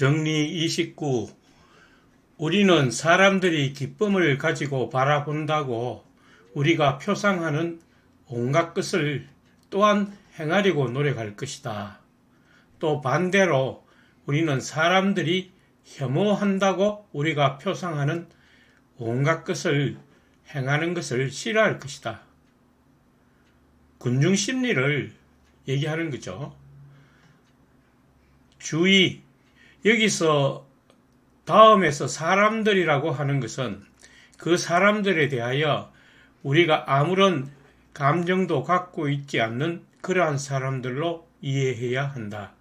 정리 29. 우리는 사람들이 기쁨을 가지고 바라본다고 우리가 표상하는 온갖 것을 또한 행하려고 노력할 것이다. 또 반대로 우리는 사람들이 혐오한다고 우리가 표상하는 온갖 것을 행하는 것을 싫어할 것이다. 군중 심리를 얘기하는 거죠. 주의, 여기서 다음에서 사람들이라고 하는 것은 그 사람들에 대하여 우리가 아무런 감정도 갖고 있지 않는 그러한 사람들로 이해해야 한다.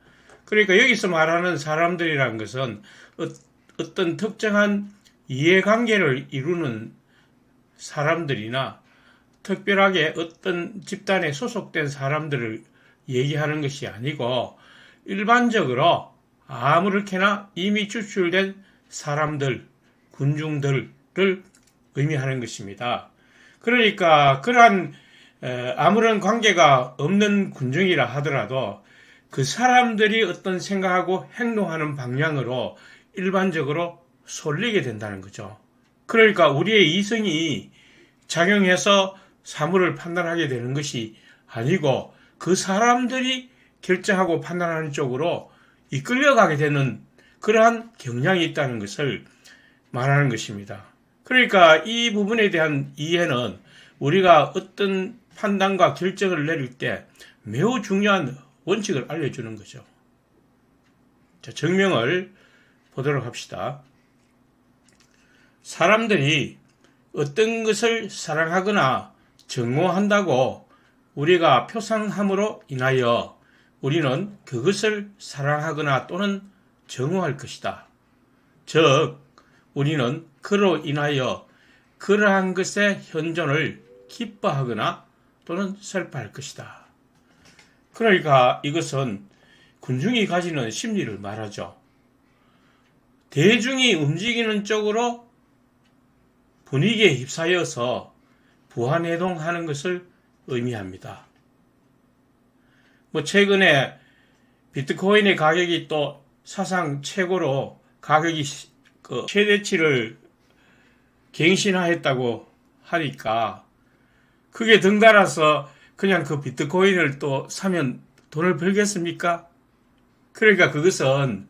그러니까 여기서 말하는 사람들이라는 것은 어떤 특정한 이해관계를 이루는 사람들이나 특별하게 어떤 집단에 소속된 사람들을 얘기하는 것이 아니고 일반적으로 아무렇게나 이미 추출된 사람들, 군중들을 의미하는 것입니다. 그러니까 그러한 아무런 관계가 없는 군중이라 하더라도 그 사람들이 어떤 생각하고 행동하는 방향으로 일반적으로 쏠리게 된다는 거죠. 그러니까 우리의 이성이 작용해서 사물을 판단하게 되는 것이 아니고 그 사람들이 결정하고 판단하는 쪽으로 이끌려가게 되는 그러한 경향이 있다는 것을 말하는 것입니다. 그러니까 이 부분에 대한 이해는 우리가 어떤 판단과 결정을 내릴 때 매우 중요한 원칙을 알려주는 거죠. 자, 증명을 보도록 합시다. 사람들이 어떤 것을 사랑하거나 증오한다고 우리가 표상함으로 인하여 우리는 그것을 사랑하거나 또는 증오할 것이다. 즉, 우리는 그로 인하여 그러한 것의 현존을 기뻐하거나 또는 슬퍼할 것이다. 그러니까 이것은 군중이 가지는 심리를 말하죠. 대중이 움직이는 쪽으로 분위기에 휩싸여서 부안해동하는 것을 의미합니다. 최근에 비트코인의 가격이 또 사상 최고로 가격이 최대치를 갱신하였다고 하니까 그게 등달아서 그냥 그 비트코인을 또 사면 돈을 벌겠습니까? 그러니까 그것은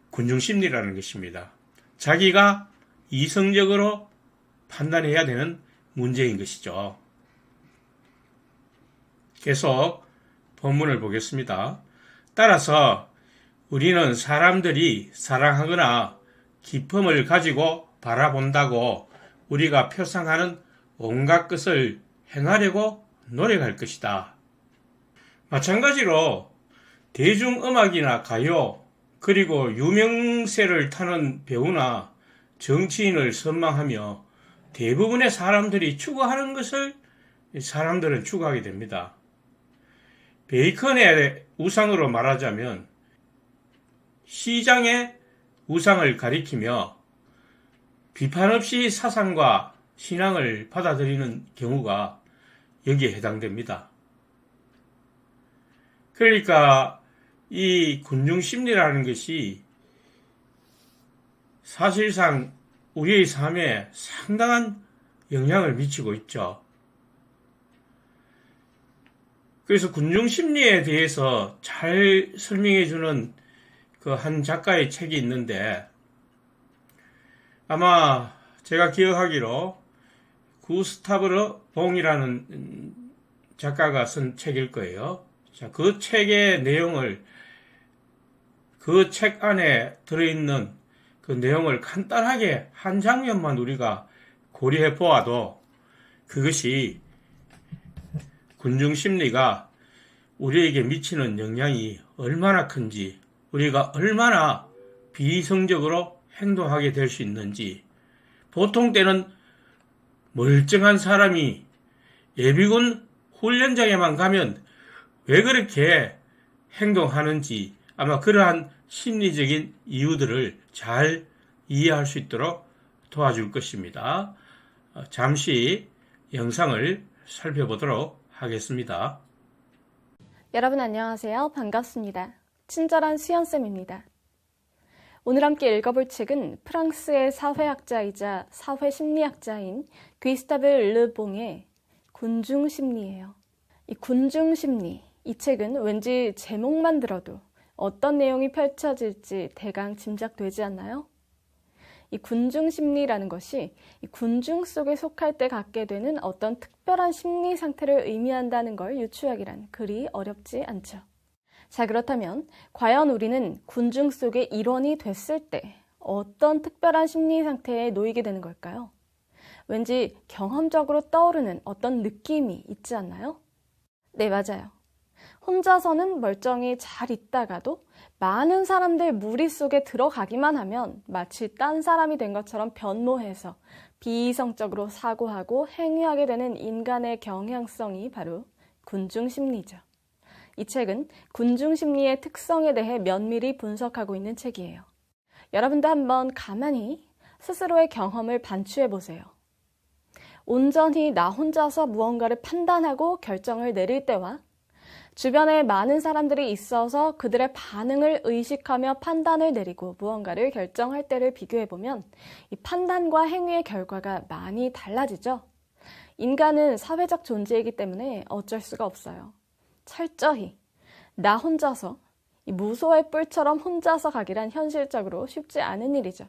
군중심리라는 것입니다. 자기가 이성적으로 판단해야 되는 문제인 것이죠. 계속 본문을 보겠습니다. 따라서 우리는 사람들이 사랑하거나 기쁨을 가지고 바라본다고 우리가 표상하는 온갖 것을 행하려고 노력할 것이다. 마찬가지로 대중음악이나 가요, 그리고 유명세를 타는 배우나 정치인을 선망하며 대부분의 사람들이 추구하는 것을 사람들은 추구하게 됩니다. 베이컨의 우상으로 말하자면 시장의 우상을 가리키며 비판 없이 사상과 신앙을 받아들이는 경우가 여기에 해당됩니다. 그러니까 이 군중심리라는 것이 사실상 우리의 삶에 상당한 영향을 미치고 있죠. 그래서 군중심리에 대해서 잘 설명해주는 그 한 작가의 책이 있는데 아마 제가 기억하기로 구스타브 봉이라는 작가가 쓴 책일 거예요. 자, 그 책의 내용을 그 책 안에 들어있는 그 내용을 간단하게 한 장면만 우리가 고려해 보아도 그것이 군중심리가 우리에게 미치는 영향이 얼마나 큰지, 우리가 얼마나 비이성적으로 행동하게 될 수 있는지, 보통 때는 멀쩡한 사람이 예비군 훈련장에만 가면 왜 그렇게 행동하는지 아마 그러한 심리적인 이유들을 잘 이해할 수 있도록 도와줄 것입니다. 잠시 영상을 살펴보도록 하겠습니다. 여러분 안녕하세요. 반갑습니다. 친절한 수연쌤입니다. 오늘 함께 읽어볼 책은 프랑스의 사회학자이자 사회심리학자인 귀스타브 르봉의 군중심리예요. 이 군중심리, 이 책은 왠지 제목만 들어도 어떤 내용이 펼쳐질지 대강 짐작되지 않나요? 이 군중심리라는 것이 이 군중 속에 속할 때 갖게 되는 어떤 특별한 심리 상태를 의미한다는 걸 유추하기란 그리 어렵지 않죠. 자, 그렇다면 과연 우리는 군중 속의 일원이 됐을 때 어떤 특별한 심리 상태에 놓이게 되는 걸까요? 왠지 경험적으로 떠오르는 어떤 느낌이 있지 않나요? 네, 맞아요. 혼자서는 멀쩡히 잘 있다가도 많은 사람들 무리 속에 들어가기만 하면 마치 딴 사람이 된 것처럼 변모해서 비이성적으로 사고하고 행위하게 되는 인간의 경향성이 바로 군중심리죠. 이 책은 군중심리의 특성에 대해 면밀히 분석하고 있는 책이에요. 여러분도 한번 가만히 스스로의 경험을 반추해 보세요. 온전히 나 혼자서 무언가를 판단하고 결정을 내릴 때와 주변에 많은 사람들이 있어서 그들의 반응을 의식하며 판단을 내리고 무언가를 결정할 때를 비교해보면 이 판단과 행위의 결과가 많이 달라지죠. 인간은 사회적 존재이기 때문에 어쩔 수가 없어요. 철저히 나 혼자서 이 무소의 뿔처럼 혼자서 가기란 현실적으로 쉽지 않은 일이죠.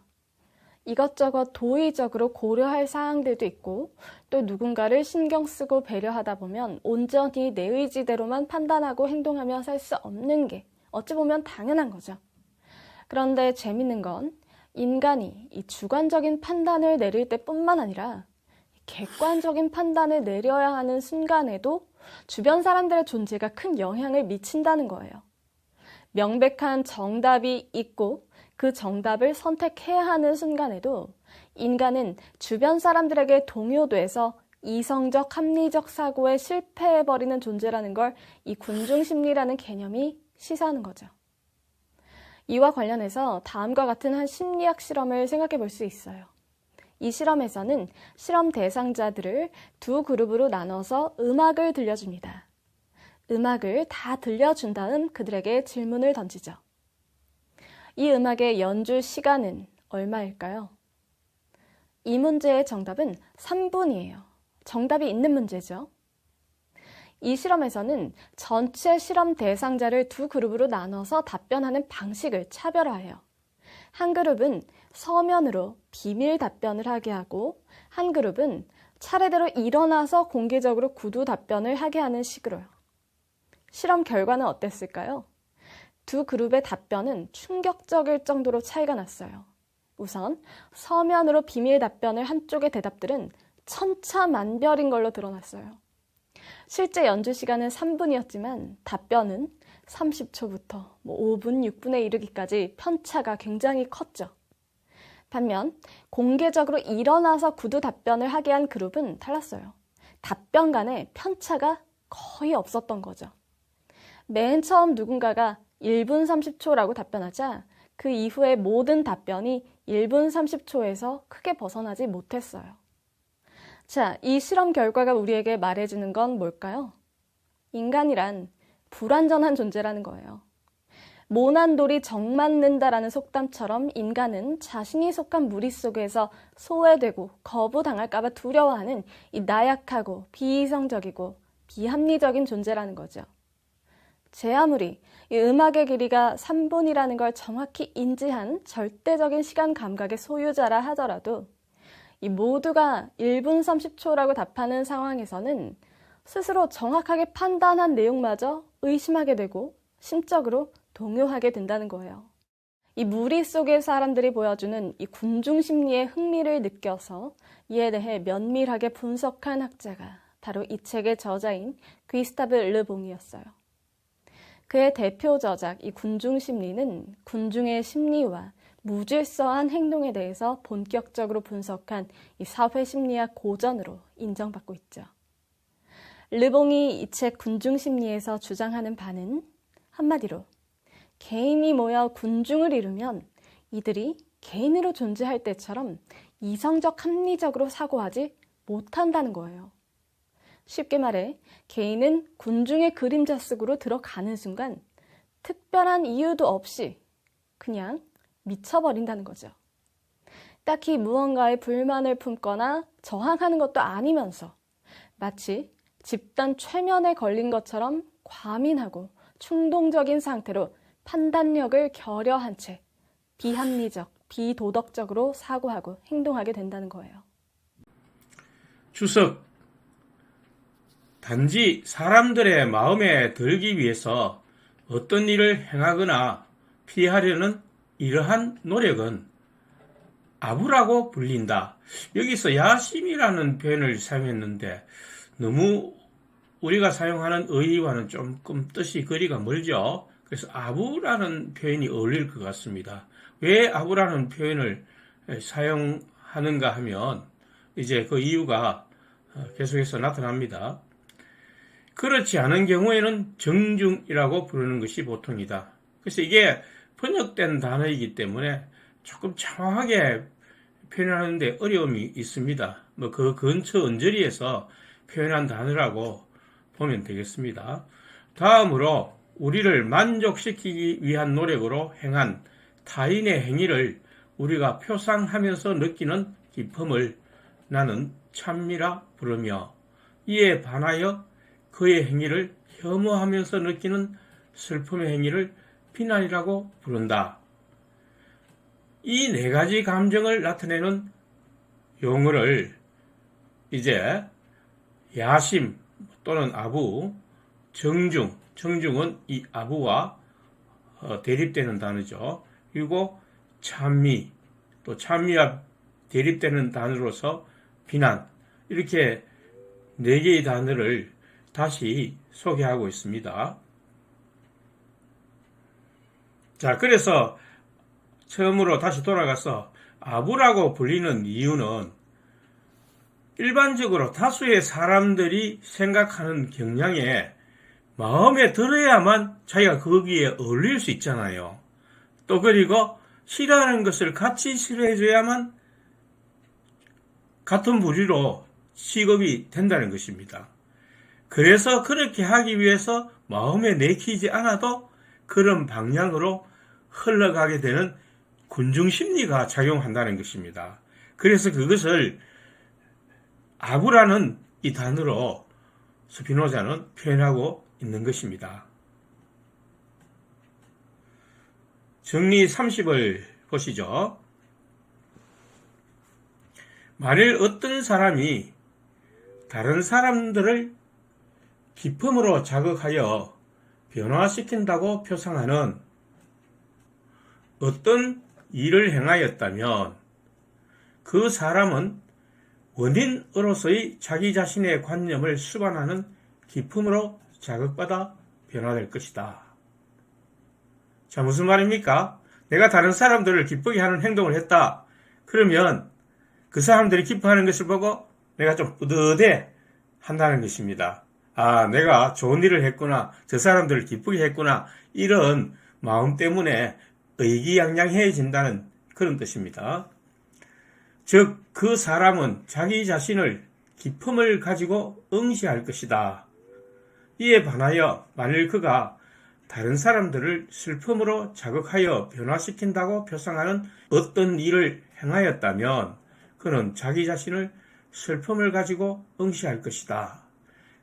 이것저것 도의적으로 고려할 사항들도 있고 또 누군가를 신경 쓰고 배려하다 보면 온전히 내 의지대로만 판단하고 행동하며 살 수 없는 게 어찌 보면 당연한 거죠. 그런데 재밌는 건 인간이 이 주관적인 판단을 내릴 때뿐만 아니라 객관적인 판단을 내려야 하는 순간에도 주변 사람들의 존재가 큰 영향을 미친다는 거예요. 명백한 정답이 있고 그 정답을 선택해야 하는 순간에도 인간은 주변 사람들에게 동요돼서 이성적 합리적 사고에 실패해버리는 존재라는 걸 이 군중심리라는 개념이 시사하는 거죠. 이와 관련해서 다음과 같은 한 심리학 실험을 생각해 볼 수 있어요. 이 실험에서는 실험 대상자들을 두 그룹으로 나눠서 음악을 들려줍니다. 음악을 다 들려준 다음 그들에게 질문을 던지죠. 이 음악의 연주 시간은 얼마일까요? 이 문제의 정답은 3분이에요. 정답이 있는 문제죠. 이 실험에서는 전체 실험 대상자를 두 그룹으로 나눠서 답변하는 방식을 차별화해요. 한 그룹은 서면으로 비밀 답변을 하게 하고 한 그룹은 차례대로 일어나서 공개적으로 구두 답변을 하게 하는 식으로요. 실험 결과는 어땠을까요? 두 그룹의 답변은 충격적일 정도로 차이가 났어요. 우선 서면으로 비밀 답변을 한쪽의 대답들은 천차만별인 걸로 드러났어요. 실제 연주 시간은 3분이었지만 답변은 30초부터 5분, 6분에 이르기까지 편차가 굉장히 컸죠. 반면 공개적으로 일어나서 구두 답변을 하게 한 그룹은 달랐어요. 답변 간에 편차가 거의 없었던 거죠. 맨 처음 누군가가 1분 30초라고 답변하자 그 이후의 모든 답변이 1분 30초에서 크게 벗어나지 못했어요. 자, 이 실험 결과가 우리에게 말해주는 건 뭘까요? 인간이란 불완전한 존재라는 거예요. 모난 돌이 정 맞는다라는 속담처럼 인간은 자신이 속한 무리 속에서 소외되고 거부당할까봐 두려워하는 이 나약하고 비이성적이고 비합리적인 존재라는 거죠. 제 아무리 이 음악의 길이가 3분이라는 걸 정확히 인지한 절대적인 시간 감각의 소유자라 하더라도 이 모두가 1분 30초라고 답하는 상황에서는 스스로 정확하게 판단한 내용마저 의심하게 되고 심적으로 동요하게 된다는 거예요. 이 무리 속의 사람들이 보여주는 이 군중 심리의 흥미를 느껴서 이에 대해 면밀하게 분석한 학자가 바로 이 책의 저자인 귀스타브 르봉이었어요. 그의 대표 저작 이 군중 심리는 군중의 심리와 무질서한 행동에 대해서 본격적으로 분석한 이 사회심리학 고전으로 인정받고 있죠. 르봉이 이 책 군중 심리에서 주장하는 바는 한마디로 개인이 모여 군중을 이루면 이들이 개인으로 존재할 때처럼 이성적 합리적으로 사고하지 못한다는 거예요. 쉽게 말해 개인은 군중의 그림자 속으로 들어가는 순간 특별한 이유도 없이 그냥 미쳐버린다는 거죠. 딱히 무언가에 불만을 품거나 저항하는 것도 아니면서 마치 집단 최면에 걸린 것처럼 과민하고 충동적인 상태로 판단력을 결여한 채 비합리적, 비도덕적으로 사고하고 행동하게 된다는 거예요. 주석, 단지 사람들의 마음에 들기 위해서 어떤 일을 행하거나 피하려는 이러한 노력은 아부라고 불린다. 여기서 야심이라는 표현을 사용했는데 너무 우리가 사용하는 의의와는 조금 뜻이 거리가 멀죠. 그래서 아부라는 표현이 어울릴 것 같습니다. 왜 아부라는 표현을 사용하는가 하면 이제 그 이유가 계속해서 나타납니다. 그렇지 않은 경우에는 정중이라고 부르는 것이 보통이다. 그래서 이게 번역된 단어이기 때문에 조금 정확하게 표현하는데 어려움이 있습니다. 뭐 그 근처 언저리에서 표현한 단어라고 보면 되겠습니다. 다음으로 우리를 만족시키기 위한 노력으로 행한 타인의 행위를 우리가 표상하면서 느끼는 기쁨을 나는 찬미라 부르며 이에 반하여 그의 행위를 혐오하면서 느끼는 슬픔의 행위를 비난이라고 부른다. 이 네 가지 감정을 나타내는 용어를 이제 야심 또는 아부, 정중은 이 아부와 대립되는 단어죠. 그리고 찬미, 또 찬미와 대립되는 단어로서 비난, 이렇게 네 개의 단어를 다시 소개하고 있습니다. 자, 그래서 처음으로 다시 돌아가서 아부라고 불리는 이유는 일반적으로 다수의 사람들이 생각하는 경향에 마음에 들어야만 자기가 거기에 어울릴 수 있잖아요. 또 그리고 싫어하는 것을 같이 싫어해줘야만 같은 부류로 취급이 된다는 것입니다. 그래서 그렇게 하기 위해서 마음에 내키지 않아도 그런 방향으로 흘러가게 되는 군중심리가 작용한다는 것입니다. 그래서 그것을 아부라는 이 단어로 스피노자는 표현하고 있는 것입니다. 정리 30을 보시죠. 만일 어떤 사람이 다른 사람들을 기품으로 자극하여 변화시킨다고 표상하는 어떤 일을 행하였다면 그 사람은 원인으로서의 자기 자신의 관념을 수반하는 기품으로 자극받아 변화될 것이다. 자, 무슨 말입니까? 내가 다른 사람들을 기쁘게 하는 행동을 했다. 그러면 그 사람들이 기뻐하는 것을 보고 내가 좀 뿌듯해 한다는 것입니다. 아, 내가 좋은 일을 했구나. 저 사람들을 기쁘게 했구나. 이런 마음 때문에 의기양양해진다는 그런 뜻입니다. 즉, 그 사람은 자기 자신을 기쁨을 가지고 응시할 것이다. 이에 반하여 만일 그가 다른 사람들을 슬픔으로 자극하여 변화시킨다고 표상하는 어떤 일을 행하였다면 그는 자기 자신을 슬픔을 가지고 응시할 것이다.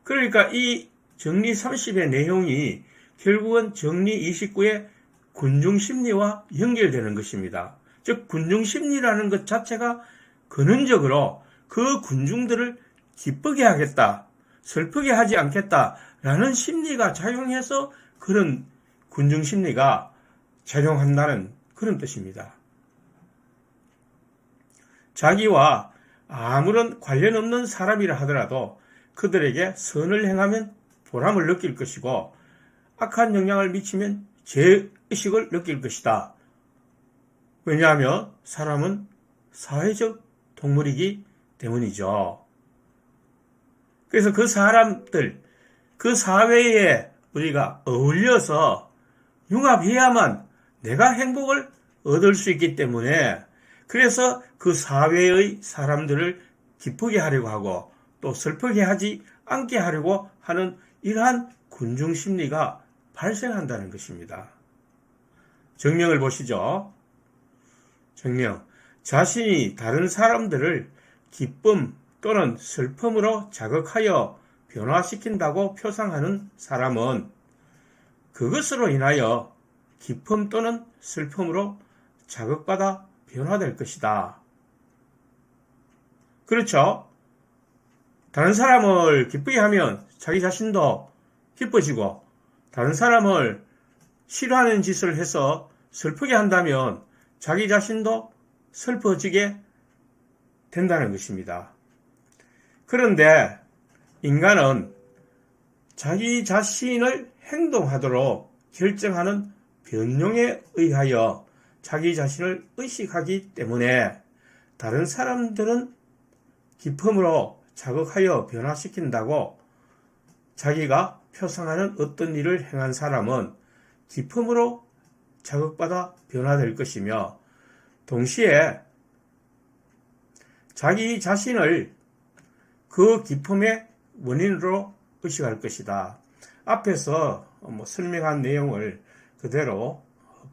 그러니까 이 정리 30의 내용이 결국은 정리 29의 군중심리와 연결되는 것입니다. 즉 군중심리라는 것 자체가 근원적으로 그 군중들을 기쁘게 하겠다, 슬프게 하지 않겠다라는 심리가 작용해서 그런 군중심리가 작용한다는 그런 뜻입니다. 자기와 아무런 관련 없는 사람이라 하더라도 그들에게 선을 행하면 보람을 느낄 것이고 악한 영향을 미치면 죄의식을 느낄 것이다. 왜냐하면 사람은 사회적 동물이기 때문이죠. 그래서 그 사람들, 그 사회에 우리가 어울려서 융합해야만 내가 행복을 얻을 수 있기 때문에 그래서 그 사회의 사람들을 기쁘게 하려고 하고 또 슬프게 하지 않게 하려고 하는 이러한 군중심리가 발생한다는 것입니다. 정명을 보시죠. 정령 자신이 다른 사람들을 기쁨 또는 슬픔으로 자극하여 변화시킨다고 표상하는 사람은 그것으로 인하여 기쁨 또는 슬픔으로 자극받아 변화될 것이다. 그렇죠? 다른 사람을 기쁘게 하면 자기 자신도 기뻐지고, 다른 사람을 싫어하는 짓을 해서 슬프게 한다면 자기 자신도 슬퍼지게 된다는 것입니다. 그런데 인간은 자기 자신을 행동하도록 결정하는 변용에 의하여 자기 자신을 의식하기 때문에 다른 사람들은 기쁨으로 자극하여 변화시킨다고 자기가 표상하는 어떤 일을 행한 사람은 기쁨으로 자극받아 변화될 것이며, 동시에 자기 자신을 그 기쁨의 원인으로 의식할 것이다. 앞에서 설명한 내용을 그대로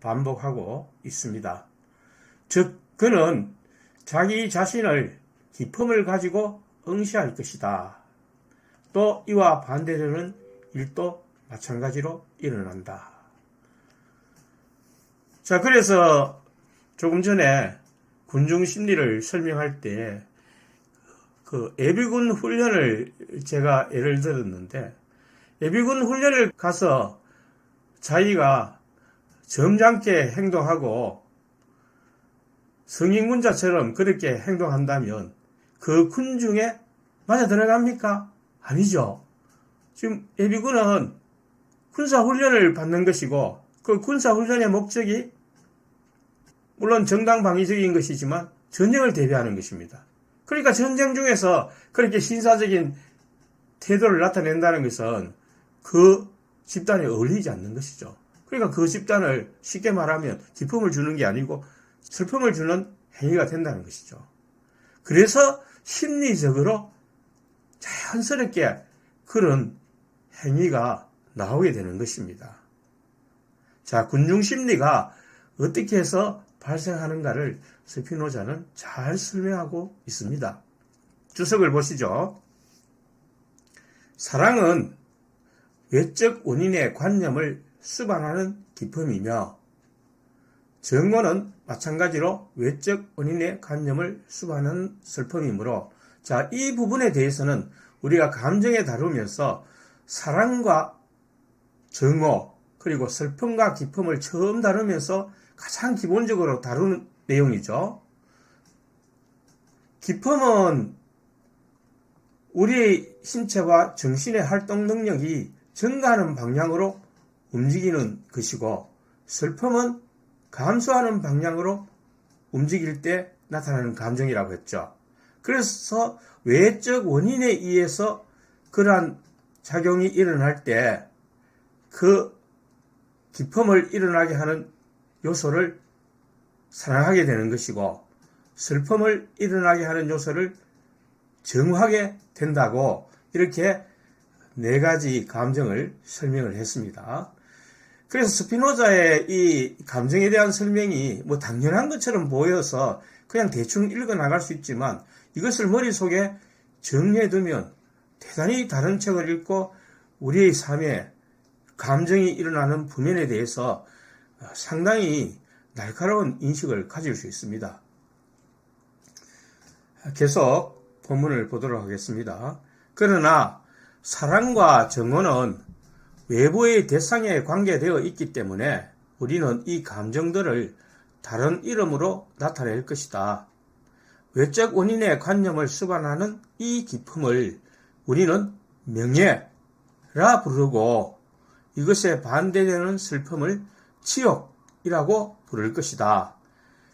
반복하고 있습니다. 즉, 그는 자기 자신을 기쁨을 가지고 응시할 것이다. 또 이와 반대되는 일도 마찬가지로 일어난다. 자, 그래서 조금 전에 군중 심리를 설명할 때 그 예비군 훈련을 제가 예를 들었는데, 예비군 훈련을 가서 자기가 점잖게 행동하고 성인군자처럼 그렇게 행동한다면 그 군중에 맞아 들어갑니까? 아니죠. 지금 예비군은 군사훈련을 받는 것이고, 그 군사훈련의 목적이 물론 정당방위적인 것이지만 전쟁을 대비하는 것입니다. 그러니까 전쟁 중에서 그렇게 신사적인 태도를 나타낸다는 것은 그 집단에 어울리지 않는 것이죠. 그러니까 그 집단을 쉽게 말하면 기쁨을 주는 게 아니고 슬픔을 주는 행위가 된다는 것이죠. 그래서 심리적으로 자연스럽게 그런 행위가 나오게 되는 것입니다. 자, 군중 심리가 어떻게 해서 발생하는가를 스피노자는 잘 설명하고 있습니다. 주석을 보시죠. 사랑은 외적 원인의 관념을 수반하는 기쁨이며, 정오는 마찬가지로 외적 원인의 관념을 수반하는 슬픔이므로, 자, 이 부분에 대해서는 우리가 감정에 다루면서 사랑과 정오 그리고 슬픔과 기쁨을 처음 다루면서 가장 기본적으로 다루는 내용이죠. 기쁨은 우리의 신체와 정신의 활동 능력이 증가하는 방향으로 움직이는 것이고, 슬픔은 감소하는 방향으로 움직일 때 나타나는 감정이라고 했죠. 그래서 외적 원인에 의해서 그러한 작용이 일어날 때 그 기쁨을 일어나게 하는 요소를 사랑하게 되는 것이고, 슬픔을 일어나게 하는 요소를 정하게 된다고, 이렇게 네 가지 감정을 설명을 했습니다. 그래서 스피노자의 이 감정에 대한 설명이 뭐 당연한 것처럼 보여서 그냥 대충 읽어 나갈 수 있지만, 이것을 머릿속에 정리해두면 대단히 다른 책을 읽고 우리의 삶에 감정이 일어나는 부면에 대해서 상당히 날카로운 인식을 가질 수 있습니다. 계속 본문을 보도록 하겠습니다. 그러나 사랑과 정오는 외부의 대상에 관계되어 있기 때문에 우리는 이 감정들을 다른 이름으로 나타낼 것이다. 외적 원인의 관념을 수반하는 이 기쁨을 우리는 명예라 부르고, 이것에 반대되는 슬픔을 치욕이라고 부를 것이다.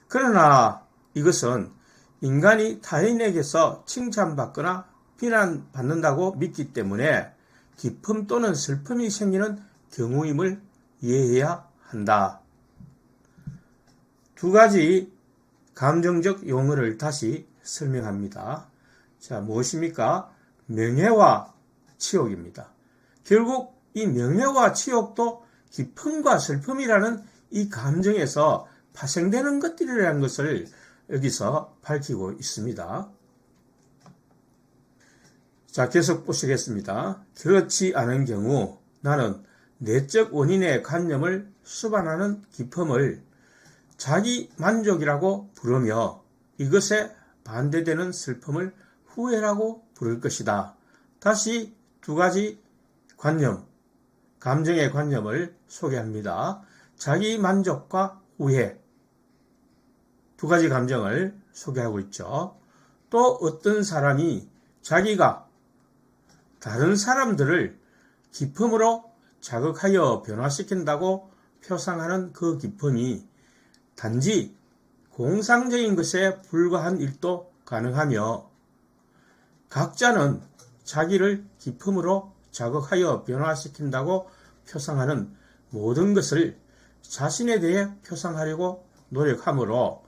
그러나 이것은 인간이 타인에게서 칭찬받거나 비난받는다고 믿기 때문에 기쁨 또는 슬픔이 생기는 경우임을 이해해야 한다. 두 가지 감정적 용어를 다시 설명합니다. 자, 무엇입니까? 명예와 치욕입니다. 결국 이 명예와 치욕도 기쁨과 슬픔이라는 이 감정에서 파생되는 것들이라는 것을 여기서 밝히고 있습니다. 자, 계속 보시겠습니다. 그렇지 않은 경우 나는 내적 원인의 관념을 수반하는 기품을 자기 만족이라고 부르며 이것에 반대되는 슬픔을 후회라고 부를 것이다. 다시 두 가지 관념, 감정의 관념을 소개합니다. 자기 만족과 후회, 두 가지 감정을 소개하고 있죠. 또 어떤 사람이 자기가 다른 사람들을 기품으로 자극하여 변화시킨다고 표상하는 그 기품이 단지 공상적인 것에 불과한 일도 가능하며 각자는 자기를 기품으로 자극하여 변화시킨다고 표상하는 모든 것을 자신에 대해 표상하려고 노력하므로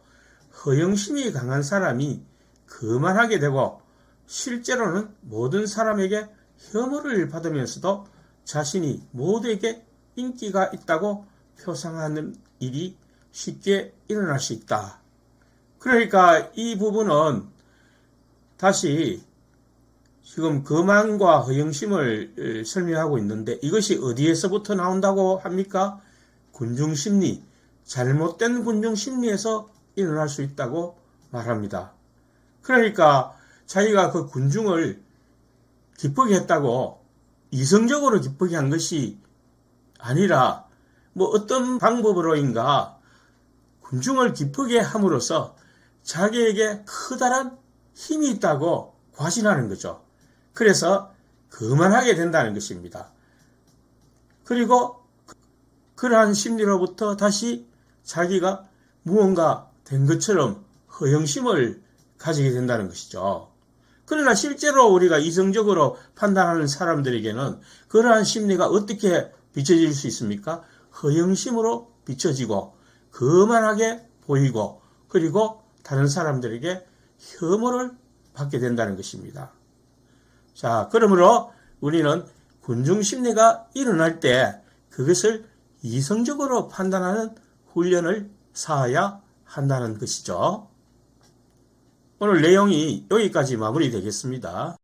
허영심이 강한 사람이 거만하게 되고 실제로는 모든 사람에게 혐오를 받으면서도 자신이 모두에게 인기가 있다고 표상하는 일이 쉽게 일어날 수 있다. 그러니까 이 부분은 다시 지금 거만과 허영심을 설명하고 있는데 이것이 어디에서부터 나온다고 합니까? 군중심리, 잘못된 군중심리에서 일어날 수 있다고 말합니다. 그러니까 자기가 그 군중을 기쁘게 했다고 이성적으로 기쁘게 한 것이 아니라 뭐 어떤 방법으로인가 군중을 기쁘게 함으로써 자기에게 커다란 힘이 있다고 과신하는 거죠. 그래서 거만하게 된다는 것입니다. 그리고 그러한 심리로부터 다시 자기가 무언가 된 것처럼 허영심을 가지게 된다는 것이죠. 그러나 실제로 우리가 이성적으로 판단하는 사람들에게는 그러한 심리가 어떻게 비춰질 수 있습니까? 허영심으로 비춰지고 거만하게 보이고 그리고 다른 사람들에게 혐오를 받게 된다는 것입니다. 자, 그러므로 우리는 군중심리가 일어날 때 그것을 이성적으로 판단하는 훈련을 쌓아야 한다는 것이죠. 오늘 내용이 여기까지 마무리되겠습니다.